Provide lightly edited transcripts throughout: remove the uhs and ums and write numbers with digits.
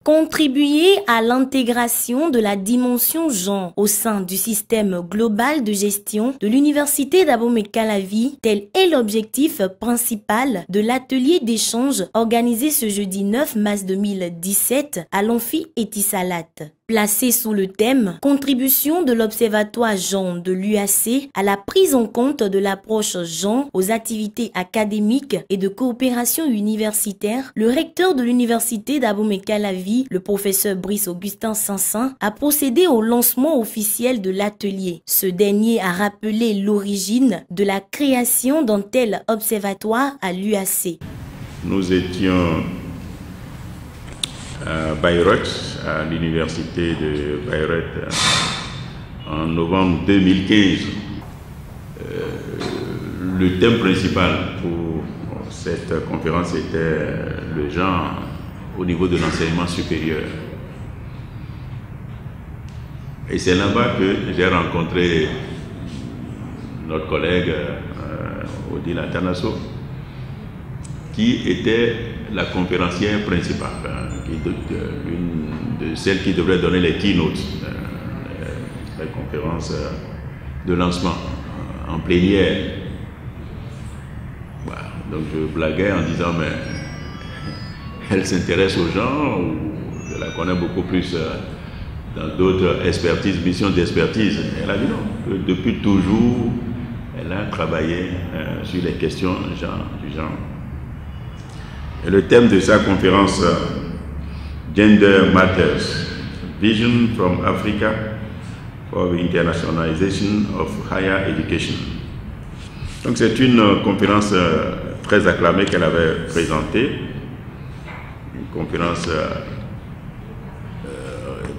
Contribuer à l'intégration de la dimension genre au sein du système global de gestion de l'Université d'Abomey-Calavi, tel est l'objectif principal de l'atelier d'échange organisé ce jeudi 9 mars 2017 à l'Amphi Etisalat. Placé sous le thème « Contribution de l'Observatoire genre de l'UAC à la prise en compte de l'approche genre aux activités académiques et de coopération universitaire », le recteur de l'Université d'Abomey-Calavi, le professeur Brice Augustin Sansan, a procédé au lancement officiel de l'atelier. Ce dernier a rappelé l'origine de la création d'un tel observatoire à l'UAC. Nous étions à Bayreuth, à l'université de Bayreuth, en novembre 2015. Le thème principal pour cette conférence était le genre au niveau de l'enseignement supérieur. Et c'est là-bas que j'ai rencontré notre collègue Odile Atanasso, qui était la conférencière principale, une de celles qui devrait donner les keynotes, les conférences de lancement en plénière. Voilà. Donc je blaguais en disant, mais elle s'intéresse aux gens, ou je la connais beaucoup plus dans d'autres expertises, missions d'expertise. Elle a dit non, que depuis toujours, elle a travaillé sur les questions du genre. Et le thème de sa conférence, Gender Matters, Vision from Africa for the Internationalization of Higher Education. Donc c'est une conférence très acclamée qu'elle avait présentée, une conférence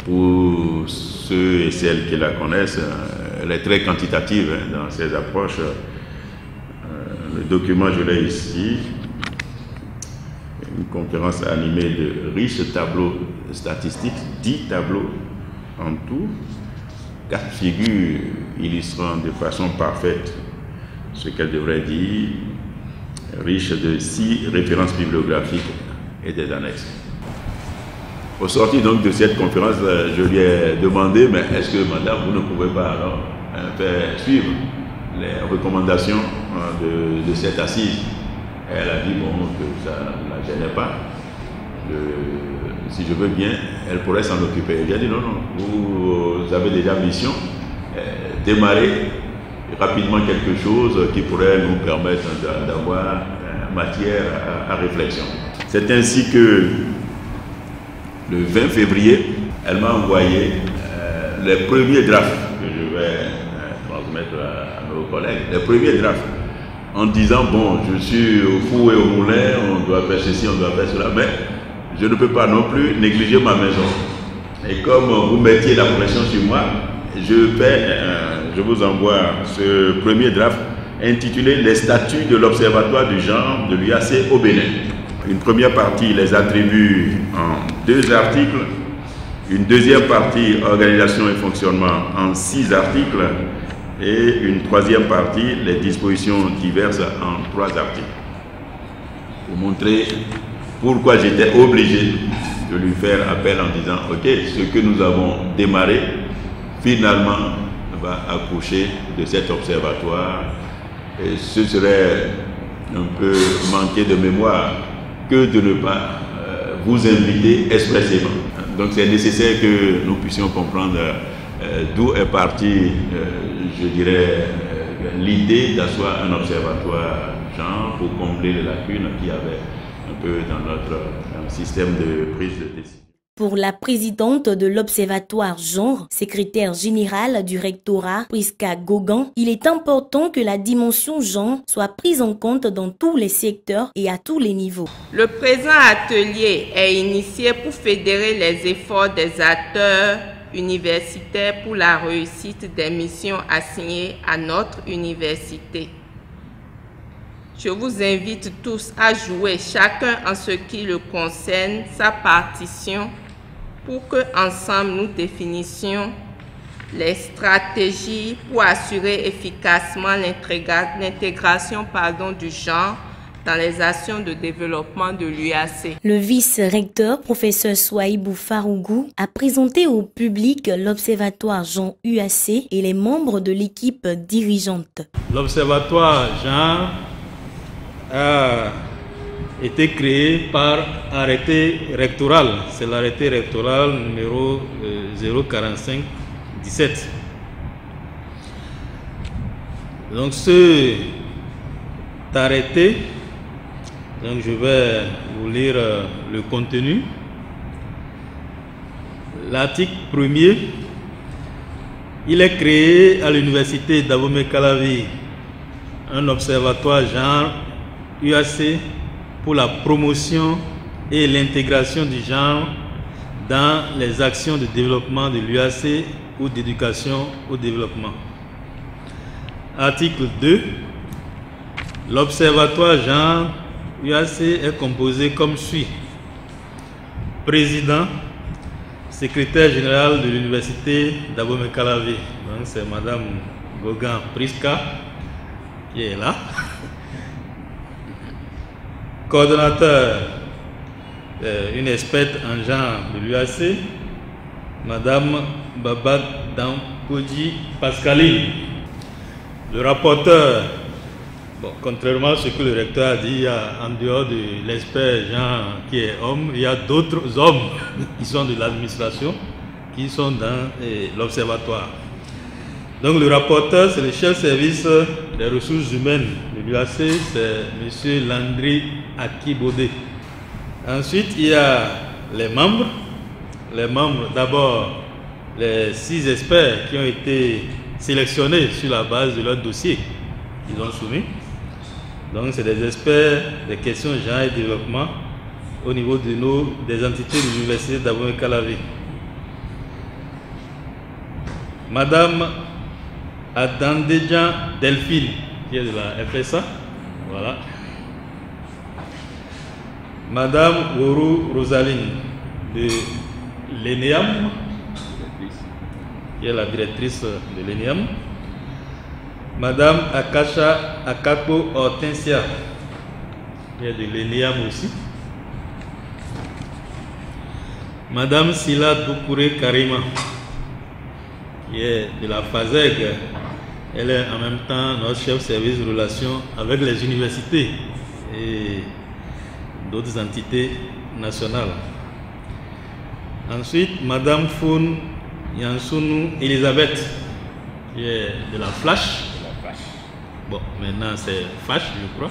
pour ceux et celles qui la connaissent, elle est très quantitative dans ses approches. Le document, je l'ai ici. Une conférence animée de riches tableaux statistiques, 10 tableaux en tout, 4 figures illustrant de façon parfaite ce qu'elle devrait dire, riche de 6 références bibliographiques et des annexes. Au sortir donc de cette conférence, je lui ai demandé, mais est-ce que madame, vous ne pouvez pas alors faire suivre les recommandations de cette assise? Elle a dit bon, que ça ne la gênait pas. Si je veux bien, elle pourrait s'en occuper. J'ai dit non, vous avez déjà mission, démarrer rapidement quelque chose qui pourrait nous permettre d'avoir matière à réflexion. C'est ainsi que le 20 février, elle m'a envoyé les premiers drafts que je vais transmettre à nos collègues, les premiers drafts, en disant, bon, je suis au four et au moulin, on doit faire ceci, on doit faire cela, mais je ne peux pas non plus négliger ma maison. Et comme vous mettiez la pression sur moi, je vous envoie ce premier draft intitulé « Les statuts de l'Observatoire du genre de l'UAC au Bénin ». Une première partie les attribue en 2 articles, une deuxième partie, organisation et fonctionnement, en 6 articles, et une troisième partie, les dispositions diverses en 3 articles. Pour montrer pourquoi j'étais obligé de lui faire appel en disant « Ok, ce que nous avons démarré, finalement, va accoucher de cet observatoire. Et ce serait un peu manquer de mémoire que de ne pas vous inviter expressément. » Donc c'est nécessaire que nous puissions comprendre d'où est partie, je dirais, l'idée d'asseoir un observatoire genre pour combler les lacunes qu'il y avait un peu dans notre système de prise de décision. Pour la présidente de l'Observatoire genre, secrétaire générale du rectorat, Priska Gogan, il est important que la dimension genre soit prise en compte dans tous les secteurs et à tous les niveaux. Le présent atelier est initié pour fédérer les efforts des acteurs universitaires pour la réussite des missions assignées à notre université. Je vous invite tous à jouer chacun en ce qui le concerne sa partition pour que ensemble nous définissions les stratégies pour assurer efficacement l'intégration du genre dans les actions de développement de l'UAC. Le vice-recteur, professeur Souaïbou Farougou, a présenté au public l'Observatoire genre UAC et les membres de l'équipe dirigeante. L'Observatoire genre a été créé par arrêté rectoral. C'est l'arrêté rectoral numéro 045-17. Donc cet arrêté, donc je vais vous lire le contenu. L'article 1er, il est créé à l'université d'Abomey-Calavi un observatoire genre UAC pour la promotion et l'intégration du genre dans les actions de développement de l'UAC ou d'éducation au développement. Article 2. L'observatoire genre UAC est composé comme suit. Président, secrétaire général de l'université d'Abomey-Calavi. Donc c'est Madame Gogan Priska qui est là. Coordonnateur, une experte en genre de l'UAC, Madame Baba Dampoji Pascaline. Le rapporteur, bon, contrairement à ce que le recteur a dit, en dehors de l'expert genre qui est homme, il y a d'autres hommes qui sont de l'administration, qui sont dans l'observatoire. Donc le rapporteur, c'est le chef service des ressources humaines de l'UAC, c'est M. Landry Akibode. Ensuite, il y a les membres. Les membres, d'abord, les 6 experts qui ont été sélectionnés sur la base de leur dossier qu'ils ont soumis. Donc, c'est des experts des questions genre et développement au niveau des entités de l'université d'Abomey-Calavi. Madame Adandejan Delphine, qui est de la FSA. Voilà. Madame Wourou Rosaline de l'ENEAM, qui est la directrice de l'ENEAM. Madame Akasha Akako Hortensia, qui est de l'ENEAM aussi. Madame Sila Doukouré Karima, qui est de la FASEG. Elle est en même temps notre chef service de relations avec les universités et d'autres entités nationales. Ensuite, Madame Foun Yansounou Elisabeth, qui est de la Flash. Bon, maintenant c'est Flash, je crois.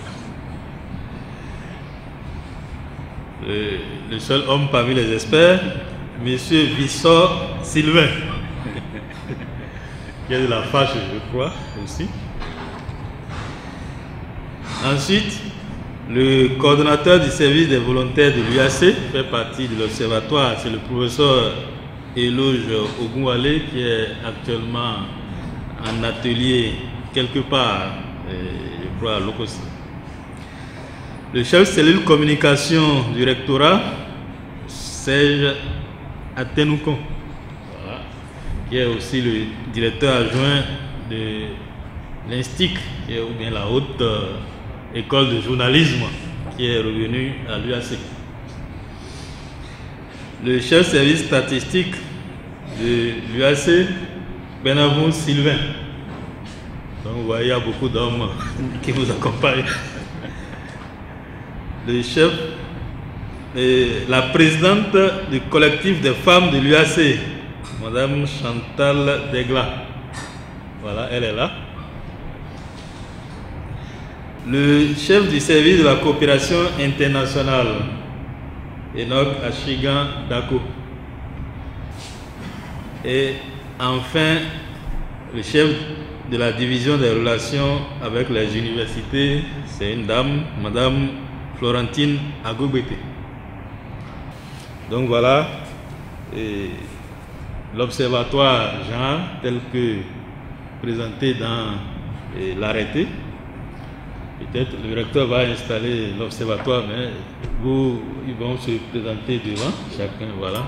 Le seul homme parmi les experts, Monsieur Vissor Sylvain, qui est de la Flash, je crois, aussi. Ensuite, le coordonnateur du service des volontaires de l'UAC fait partie de l'observatoire, c'est le professeur Eloge Ogunwale qui est actuellement en atelier quelque part, je crois à Lokosi. Le chef cellule communication du rectorat, Serge Atenouko, voilà, qui est aussi le directeur adjoint de l'INSTIC, ou bien la haute école de journalisme qui est revenu à l'UAC. Le chef service statistique de l'UAC, Benavou Sylvain. Donc vous voyez, il y a beaucoup d'hommes qui nous accompagnent. Le chef et la présidente du collectif des femmes de l'UAC, Madame Chantal Degla. Voilà, elle est là. Le chef du service de la coopération internationale, Enoch Achigan Dako. Et enfin, le chef de la division des relations avec les universités, c'est une dame, Madame Florentine Agobete. Donc voilà l'observatoire genre tel que présenté dans l'arrêté. Peut-être le recteur va installer l'observatoire, mais ils vont se présenter devant chacun. Voilà.